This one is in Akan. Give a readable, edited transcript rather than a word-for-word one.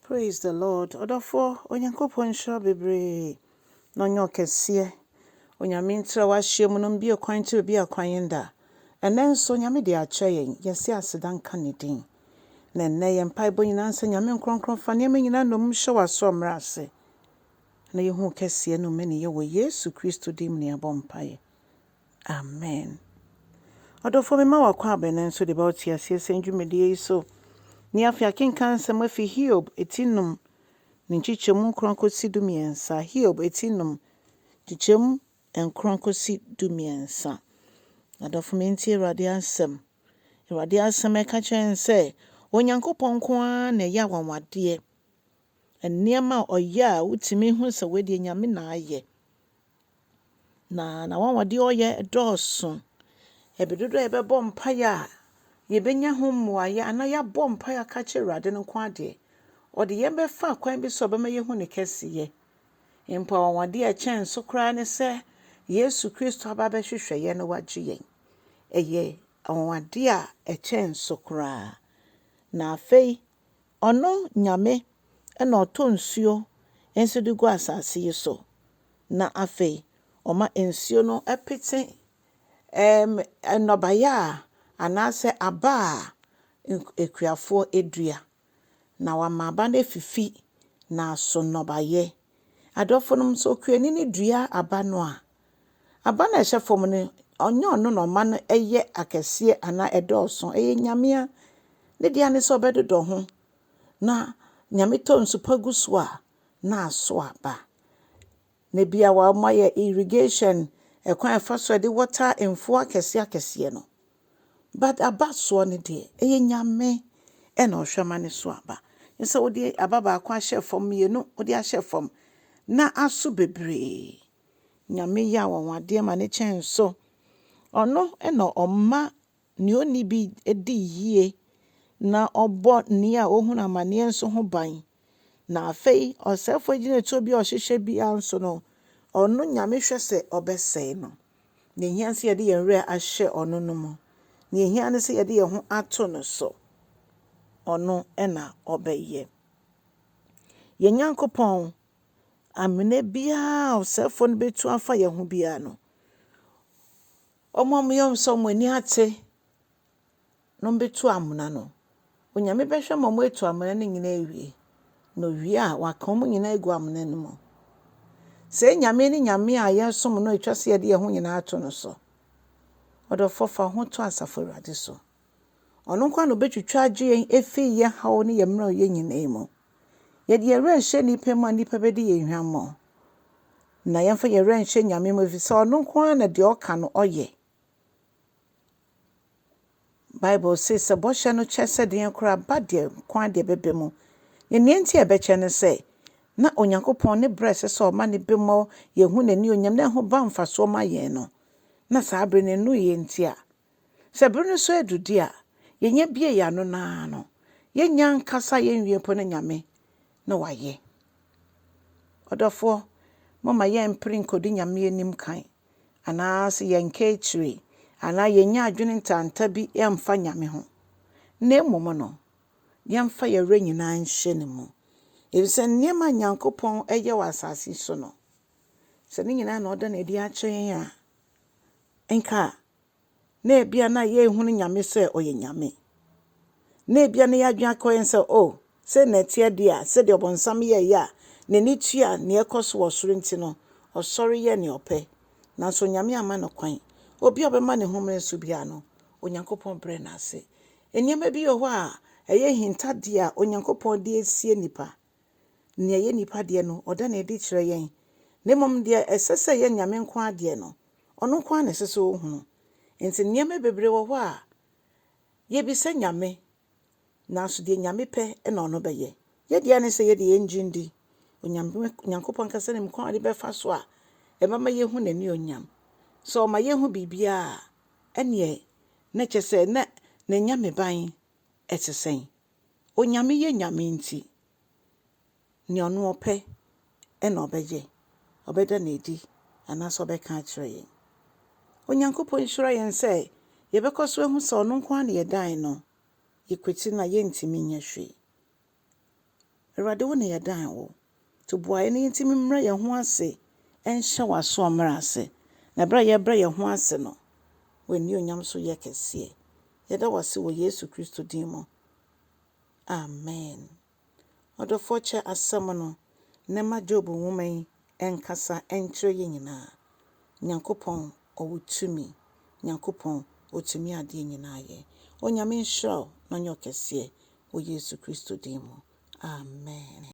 Praise the Lord. Odofo onyankopon shira bebre na onyo kese. Onyame ntra wa hyiemu no bi akwan te bi akwan nda. Enenso nyame de akyɛ yen. Yesi asedan ka ne din. Na enne yen paibo nyina nsa nyame nkronkron fa ne nyina nom hye waso mra ase. Na yehu kese no meni ye wo Yesu Kristo dim ne abompaye. Amen. Odofo me ma wakwa abenenso de ba otia siese ndwumedie so. Ni afia kenkan se mafi Hiob etinum ninchichemu nkronkosi dumiensa. Hiob etinum chichemu nkronkosi dumiensa. Adofo menti Awurade asem. Awurade asem eka chen se onyankopon ko a na ya wanwade. Enniema oya utimi hu se wedi nyame na aye. Na wanwade oye edoso. Ebedodo ebebo mpaya yebenya ho mmuaye ana ya bɔ mpaya ka kye Awurade no kwa de. Ode yembe fa kwan bi so bema yehu ne kesiye. Mpa wanwade a chen so kra ne se Yesu Kristo aba be hwehweye no wagye yen. Eye wanwade a chen so kra. Na afei ono nyame na oto nsuo enso de gu asase yi so. Na afei oma nsuo no epete enobaya anase aba ekuafo edua na wamaba na fifi na so nobaye adofo no so kuani ne dua aba no a aba na hyefom ne onyo no no ma no eye akese ana edoso eye nyamea ne dia ne so obedodo ho na nyame to nsupagu so a na so aba ne bia wa maye irrigation ekwan afa so de water emfo akese no. But abaso ne de eye nyame e na ohwema ne so aba. Nse odi ababa akwa hyefom yenu odi ahyefom na aso bebre. Nyame ya wanwade ma ne chen so. Ono e na omma ne oni bi edi yie na obo ne a ohun amane enso ho ban. Na afei osefo gine to bi ohhehye bi anso no ono nyame hwese obesei no. Ne hianse ye de yenre ahye ono no mu. Ni ehia ne se yede ye ho ato no so ono ena obeye ye nyankopon amene bia osefo no betu afa ye ho bia no omom yom so mani ate no betu amuna no onyame behwe momo etu amuna ne nyina ewie no wie a wakom nyina egu amuna no mu se nyame ni nyame a yesom no etwase yede ye ho nyina ato no so odofo fa ho to asafo Awurade so. Ono kwa no betwitwa agye efi ye hawo ne ye mra ye nyina mu. Ye de yere nhye nipa ma nipa bedi ye hwammo. Na yemfa yere nhye nyame mu fi so ono kwa na de oka no oye. Bible says bo hye no chese de kora ba de kwa de bebemu. Ye nienti e beche ne se na onyankopon ne brese so ma ne bemo ye hu nani onyam na ho ba mfa so ma ye no. Na sabre ne nu ye ntia. Se brunu so edudi a yenye bie ya no na no yenya nkasa yenwie po na nyame na waye odofo mama ye mprin kodi nyame anim kan ana se yenke chiri ana yenya adwene ntanta bi emfa nyame ho na emom no yemfa yere nyina nhye ne mu ebise niema nyankopon eye wasase so no se ne nyina na oda na edi akyen a enka na ebia na ye hunu nyame se oye nyame na ebia na ya dwan koyen se se na tie dia se de obonsam ye ya ne ni tua ne ekoso osoro nti no osori ye ne ope na so nyame ama no kwan obi obema ne homre so bia no onyankopon bre na ase eniema bi yo ho a eye hinta dia onyankopon de esie nipa ne eye nipa de no oda na edi kire yen ne mom de esese ye nyame nko ade no ono nko na esese ohunu enti niema bebre wo ho a ye bi se nyame na so de nyame pe na ono beye ye dia ne se ye de engindi onyame nyankopon kase ne mko ade be fa so a e mama ye hu nani onyam so ma ye hu bibia ene na chese na nyame ban etesen onyame ye nyame nti ne ono ope na obeye obeda na edi ana so be ka kire ye onyankopon hyira yen se ye bekoso ehu se ono nko na ye dan no yekweti na ye ntimi nya hwe Awurade wo ne yɛdan wo. To boae ne yɛntimi mmrɛ yɛn ho ase ɛnhyɛ w'aso mmrɛ ase. Na bra yɛbrɛ yɛn ho ase no, w'ani onyam so yɛ kɛseɛ. Yɛda wase wɔ Yesu Kristo din mu. Amen. Ɔdɔfoɔ kyɛ asɛm no, ne ma Job nwoma yi ɛnkasa ɛnkyerɛ yɛn nyinaa. Nyankopɔn ɔwɔ tumi. Nyankopɔn ɔtumi adeɛ nyinaa yɛ. Onyame nhyira wo na ɔnyɛ ɔkɛseɛ wɔ Yesu Kristo din mu. Amen.